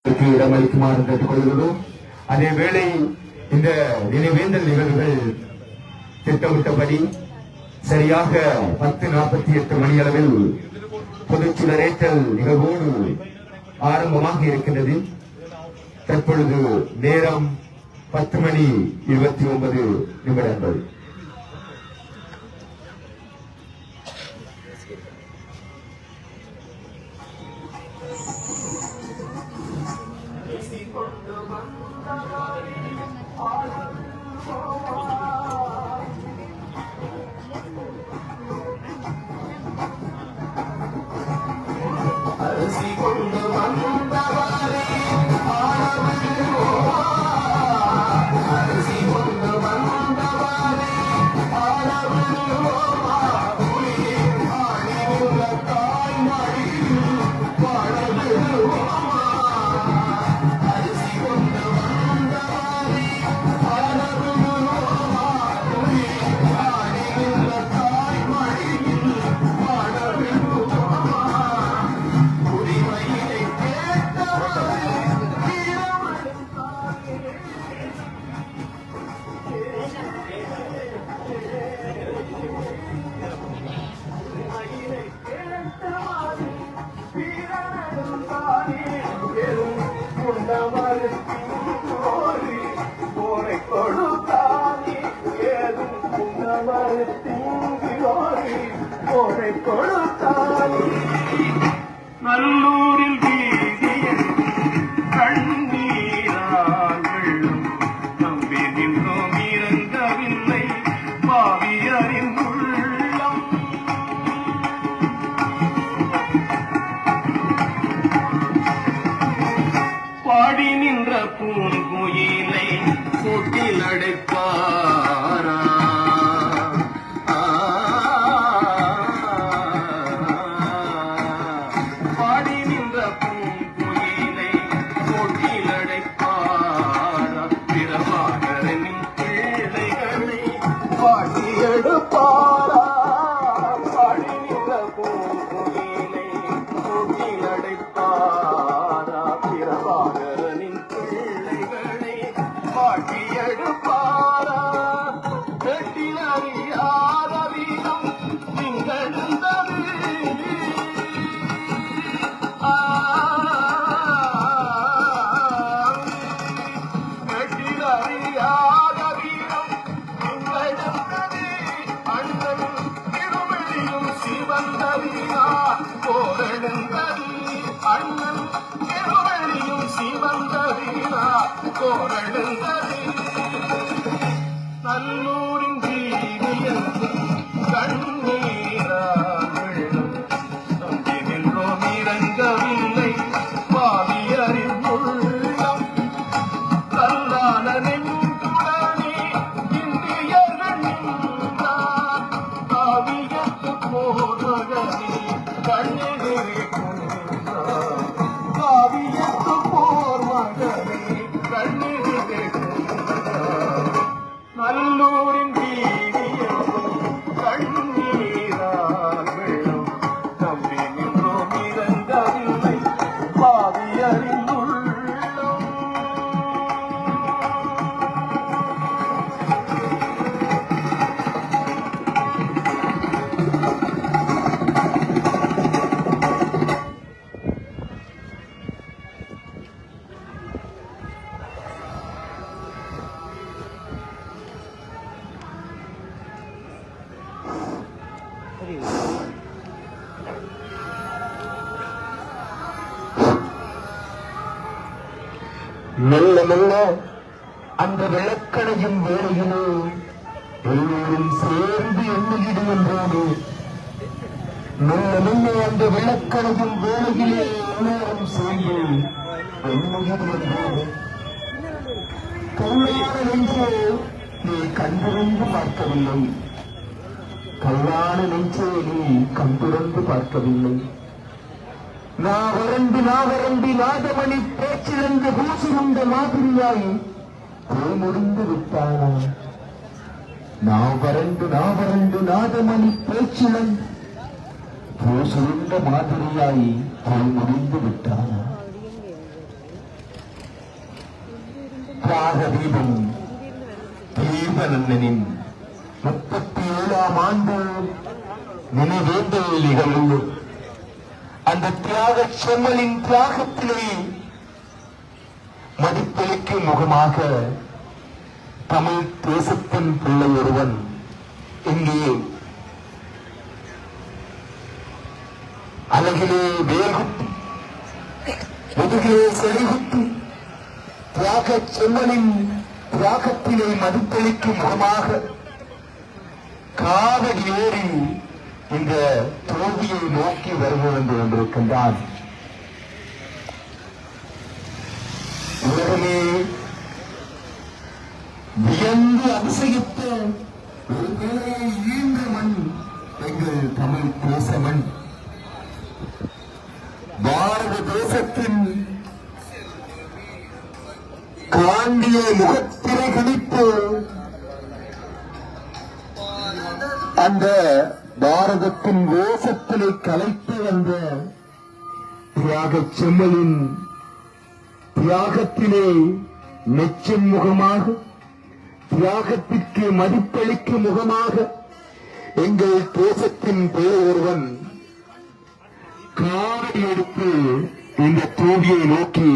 இடமளிக்குமாறு கேட்டுக்கொள்கிறோம். அதேவேளை இந்த நினைவேந்தல் நிகழ்வுகள் திட்டமிட்டபடி சரியாக 10:48 மணியளவில் பொதுச்சுடரேற்றல் நிகழ்வோடு ஆரம்பமாக இருக்கின்றது. தற்பொழுது நேரம் 10:29. நல்லூரில் வீதியில் கண்ணீரால் வெள்ளம் நம்பி நின்றோம் இறங்கவில்லை பாவியரின் உள்ளம். பாடி நின்ற பூங்குயிலை கூட்டில் அடைப்பாரா? எடுப்பாரா பாடி நின்ற பூங்குயிலை கூட்டில் அடைப்பாரா? பிரபாகரனின் பிள்ளைகளை பாட்டி எடுப்பாரா? வெட்டில் அறியாத வீரம் திங்களந்தது. வெட்டில் அறியாத வீரம் திங்களந்தது. அண்ணன் திருவழியும் சிவந்ததினார் கோரெழுந்தது. அண்ணன் திருவழியும் சிவந்ததினார் கோரெழுந்தது. நல்லூரின் வீதியில் கண்ணீரால் வெள்ளம் நம்பி நின்றோம் இறங்கவில்லை பாவியரின் உள்ளம். கல்லான நெஞ்சுடனே இந்தியர்கள் நின்றார் காவியத்து போர் மகனே கண்ணெதிரே கொண்டார். காவியத்து போர் மகனே கண்ணெதிரே கொண்டார். நல்லூரின் வீதியில் கண்ணீரால் வெள்ளம் நம்பி நின்றோம் இறங்கவில்லை பாவியரின் உள்ளம். மெல்ல மெல்ல அந்த விளக்கணையும் வேலையிலே எல்லோரும் சேர்ந்து எண்ணுகிடுகின்றோடு மெல்ல மெல்ல அந்த விளக்கணையும் வேலையிலே எல்லோரும் சேர்ந்து எண்ணுகிடுகின்றோடு கல்யாண நெஞ்சே நீ கண்திறந்து பார்க்கவில்லை. கல்யாண நெஞ்சே நீ கண்திறந்து பார்க்கவில்லை. நாவரண்டி நாதமணி பேச்சிழந்து பூசிருந்த மாதிரியாய் முடிந்து விட்டானா? நாவரண்டு நாதமணி பேச்சிழந்து பூசிருந்த மாதிரியாய் முடிந்து விட்டானா? தியாக தீபம் தீபனந்தனின் 37ஆம் ஆண்டு நினைவேந்தல் நிகழ்வு. அந்த தியாக செம்மலின் தியாகத்திலே மதிப்பளிக்கும் முகமாக தமிழ் தேசத்தின் பிள்ளை ஒருவன் இங்கே அழகிலே வேல்குத்தி முதுகிலே செழிகுத்தி தியாக செம்மலின் தியாகத்திலே மதிப்பளிக்கும் முகமாக காவடி ஏறி இந்த தோல்வியை நோக்கி வருகிறது கொண்டிருக்கின்றான். உலகமே வியந்து அதிசயித்த ஒரு வேலையை ஈன்ற மண் எங்கள் தமிழ் தேச மண். பாரத தேசத்தின் காண்டிய முகத்திரை கணிப்பு அந்த பாரதத்தின் தேசத்திலே கலைத்து வந்த தியாக செம்மலின் தியாகத்திலே மெச்சும் முகமாக, தியாகத்திற்கு மதிப்பளிக்கும் முகமாக எங்கள் தேசத்தின் பிள்ளை ஒருவன் காவடி எடுத்து இந்த தோல்வியை நோக்கி